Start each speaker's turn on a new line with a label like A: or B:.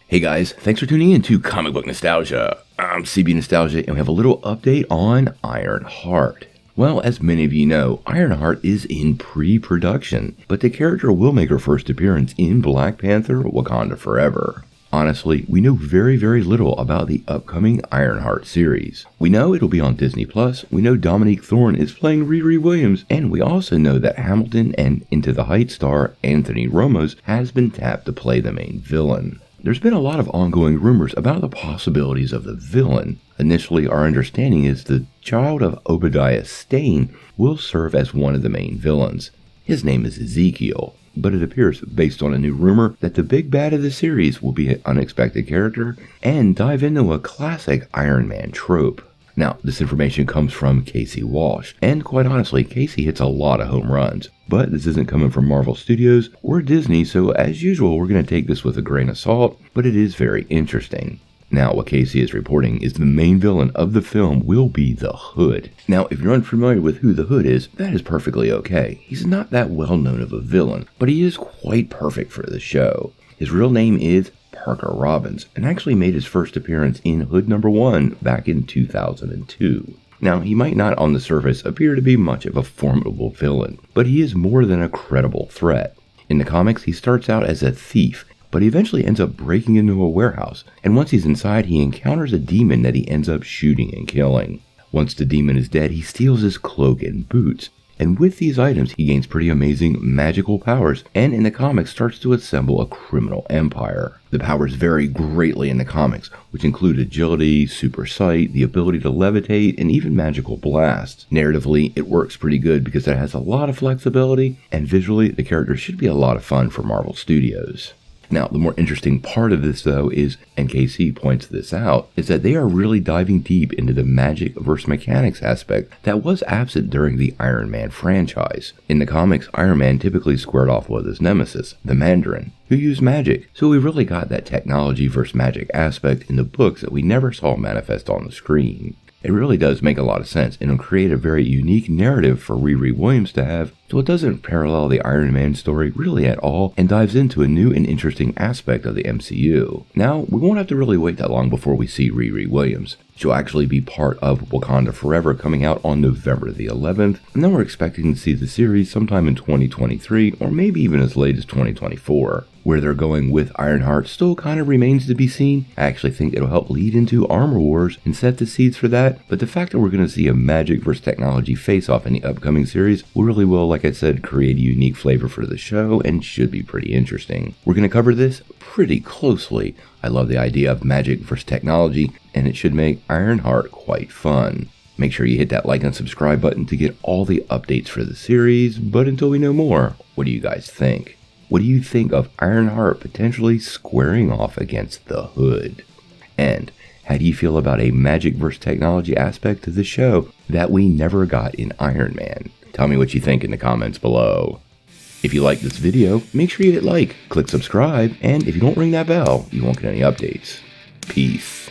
A: Hey guys, thanks for tuning in to Comic Book Nostalgia. I'm CB Nostalgia and we have a little update on Ironheart. Well, as many of you know, Ironheart is in pre-production, but the character will make her first appearance in Black Panther, Wakanda Forever. Honestly, we know very little about the upcoming Ironheart series. We know it'll be on Disney+, we know Dominique Thorne is playing Riri Williams, and we also know that Hamilton and Into the Heights star Anthony Ramos has been tapped to play the main villain. There's been a lot of ongoing rumors about the possibilities of the villain. Initially, our understanding is the child of Obadiah Stane will serve as one of the main villains. His name is Ezekiel, but it appears, based on a new rumor, that the big bad of the series will be an unexpected character and dive into a classic Iron Man trope. Now, this information comes from Casey Walsh, and quite honestly, Casey hits a lot of home runs. But this isn't coming from Marvel Studios or Disney, so as usual, we're going to take this with a grain of salt, but it is very interesting. Now, what Casey is reporting is the main villain of the film will be the Hood. Now, if you're unfamiliar with who the Hood is, that is perfectly okay. He's not that well known of a villain, but he is quite perfect for the show. His real name is Parker Robbins, and actually made his first appearance in Hood number 1 back in 2002. Now, he might not on the surface appear to be much of a formidable villain, but he is more than a credible threat. In the comics, he starts out as a thief, but he eventually ends up breaking into a warehouse, and once he's inside, he encounters a demon that he ends up shooting and killing. Once the demon is dead, he steals his cloak and boots, and with these items, he gains pretty amazing magical powers, and in the comics starts to assemble a criminal empire. The powers vary greatly in the comics, which include agility, super sight, the ability to levitate, and even magical blasts. Narratively, it works pretty good because it has a lot of flexibility, and visually, the character should be a lot of fun for Marvel Studios. Now, the more interesting part of this, though, is, and KC points this out, is that they are really diving deep into the magic versus mechanics aspect that was absent during the Iron Man franchise. In the comics, Iron Man typically squared off with his nemesis, the Mandarin, who used magic. So we really got that technology versus magic aspect in the books that we never saw manifest on the screen. It really does make a lot of sense and will create a very unique narrative for Riri Williams to have, so it doesn't parallel the Iron Man story really at all and dives into a new and interesting aspect of the MCU. Now, we won't have to really wait that long before we see Riri Williams. She'll actually be part of Wakanda Forever coming out on November the 11th, and then we're expecting to see the series sometime in 2023 or maybe even as late as 2024. Where they're going with Ironheart still kind of remains to be seen. I actually think it'll help lead into Armor Wars and set the seeds for that, but the fact that we're going to see a magic versus technology face-off in the upcoming series really will, like I said, create a unique flavor for the show and should be pretty interesting. We're going to cover this pretty closely. I love the idea of magic versus technology, and it should make Ironheart quite fun. Make sure you hit that like and subscribe button to get all the updates for the series, but until we know more, what do you guys think? What do you think of Ironheart potentially squaring off against the Hood? And how do you feel about a magic versus technology aspect to the show that we never got in Iron Man? Tell me what you think in the comments below. If you like this video, make sure you hit like, click subscribe, and if you don't ring that bell, you won't get any updates. Peace.